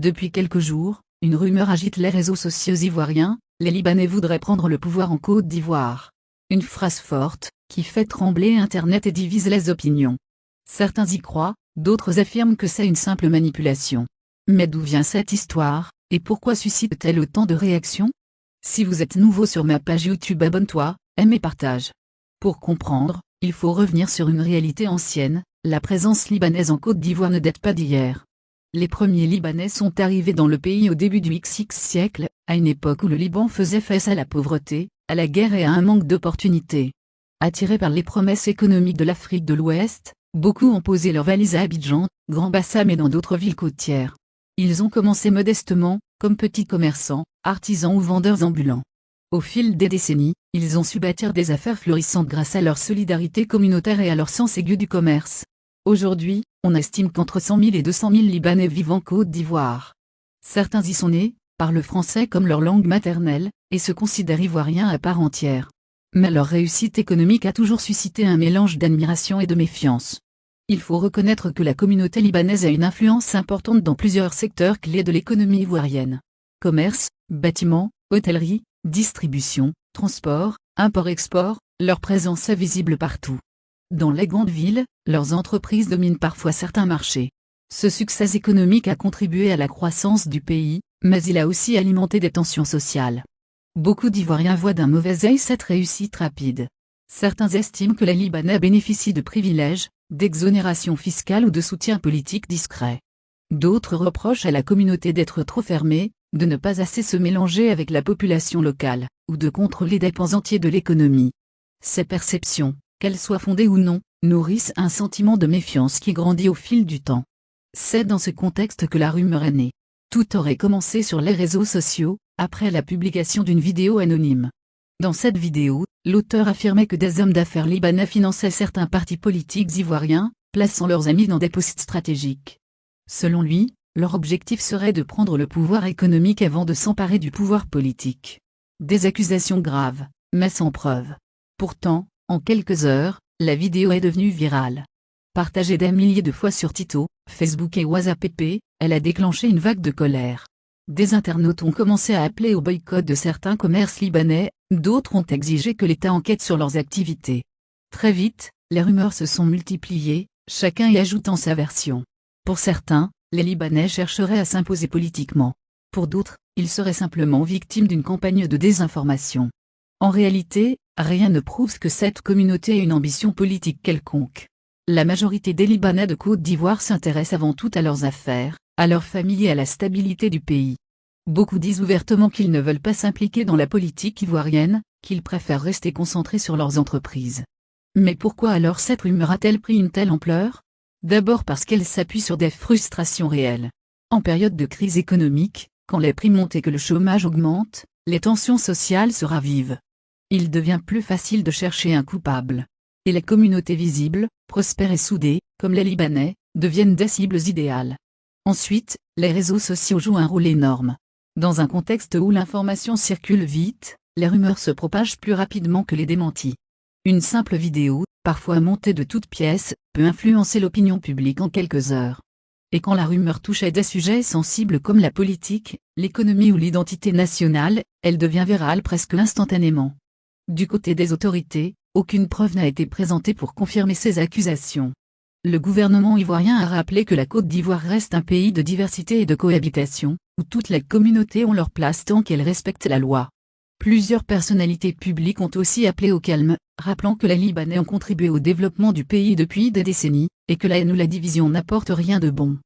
Depuis quelques jours, une rumeur agite les réseaux sociaux ivoiriens: les Libanais voudraient prendre le pouvoir en Côte d'Ivoire. Une phrase forte, qui fait trembler Internet et divise les opinions. Certains y croient, d'autres affirment que c'est une simple manipulation. Mais d'où vient cette histoire, et pourquoi suscite-t-elle autant de réactions? Si vous êtes nouveau sur ma page YouTube, abonne-toi, aime et partage. Pour comprendre, il faut revenir sur une réalité ancienne: la présence libanaise en Côte d'Ivoire ne date pas d'hier. Les premiers Libanais sont arrivés dans le pays au début du XX siècle, à une époque où le Liban faisait face à la pauvreté, à la guerre et à un manque d'opportunités. Attirés par les promesses économiques de l'Afrique de l'Ouest, beaucoup ont posé leurs valises à Abidjan, Grand Bassam et dans d'autres villes côtières. Ils ont commencé modestement, comme petits commerçants, artisans ou vendeurs ambulants. Au fil des décennies, ils ont su bâtir des affaires florissantes grâce à leur solidarité communautaire et à leur sens aigu du commerce. Aujourd'hui, on estime qu'entre 100 000 et 200 000 Libanais vivent en Côte d'Ivoire. Certains y sont nés, parlent français comme leur langue maternelle, et se considèrent ivoiriens à part entière. Mais leur réussite économique a toujours suscité un mélange d'admiration et de méfiance. Il faut reconnaître que la communauté libanaise a une influence importante dans plusieurs secteurs clés de l'économie ivoirienne. Commerce, bâtiment, hôtellerie, distribution, transport, import-export, leur présence est visible partout. Dans les grandes villes, leurs entreprises dominent parfois certains marchés. Ce succès économique a contribué à la croissance du pays, mais il a aussi alimenté des tensions sociales. Beaucoup d'Ivoiriens voient d'un mauvais œil cette réussite rapide. Certains estiment que les Libanais bénéficient de privilèges, d'exonérations fiscales ou de soutien politique discret. D'autres reprochent à la communauté d'être trop fermée, de ne pas assez se mélanger avec la population locale, ou de contrôler des pans entiers de l'économie. Ces perceptions, qu'elles soient fondées ou non, nourrissent un sentiment de méfiance qui grandit au fil du temps. C'est dans ce contexte que la rumeur est née. Tout aurait commencé sur les réseaux sociaux, après la publication d'une vidéo anonyme. Dans cette vidéo, l'auteur affirmait que des hommes d'affaires libanais finançaient certains partis politiques ivoiriens, plaçant leurs amis dans des postes stratégiques. Selon lui, leur objectif serait de prendre le pouvoir économique avant de s'emparer du pouvoir politique. Des accusations graves, mais sans preuve. Pourtant, en quelques heures, la vidéo est devenue virale. Partagée des milliers de fois sur Tito, Facebook et WhatsApp, elle a déclenché une vague de colère. Des internautes ont commencé à appeler au boycott de certains commerces libanais, d'autres ont exigé que l'État enquête sur leurs activités. Très vite, les rumeurs se sont multipliées, chacun y ajoutant sa version. Pour certains, les Libanais chercheraient à s'imposer politiquement. Pour d'autres, ils seraient simplement victimes d'une campagne de désinformation. En réalité, rien ne prouve que cette communauté ait une ambition politique quelconque. La majorité des Libanais de Côte d'Ivoire s'intéressent avant tout à leurs affaires, à leur famille et à la stabilité du pays. Beaucoup disent ouvertement qu'ils ne veulent pas s'impliquer dans la politique ivoirienne, qu'ils préfèrent rester concentrés sur leurs entreprises. Mais pourquoi alors cette rumeur a-t-elle pris une telle ampleur? D'abord parce qu'elle s'appuie sur des frustrations réelles. En période de crise économique, quand les prix montent et que le chômage augmente, les tensions sociales se ravivent. Il devient plus facile de chercher un coupable. Et les communautés visibles, prospères et soudées, comme les Libanais, deviennent des cibles idéales. Ensuite, les réseaux sociaux jouent un rôle énorme. Dans un contexte où l'information circule vite, les rumeurs se propagent plus rapidement que les démentis. Une simple vidéo, parfois montée de toutes pièces, peut influencer l'opinion publique en quelques heures. Et quand la rumeur touche à des sujets sensibles comme la politique, l'économie ou l'identité nationale, elle devient virale presque instantanément. Du côté des autorités, aucune preuve n'a été présentée pour confirmer ces accusations. Le gouvernement ivoirien a rappelé que la Côte d'Ivoire reste un pays de diversité et de cohabitation, où toutes les communautés ont leur place tant qu'elles respectent la loi. Plusieurs personnalités publiques ont aussi appelé au calme, rappelant que les Libanais ont contribué au développement du pays depuis des décennies, et que la haine ou la division n'apportent rien de bon.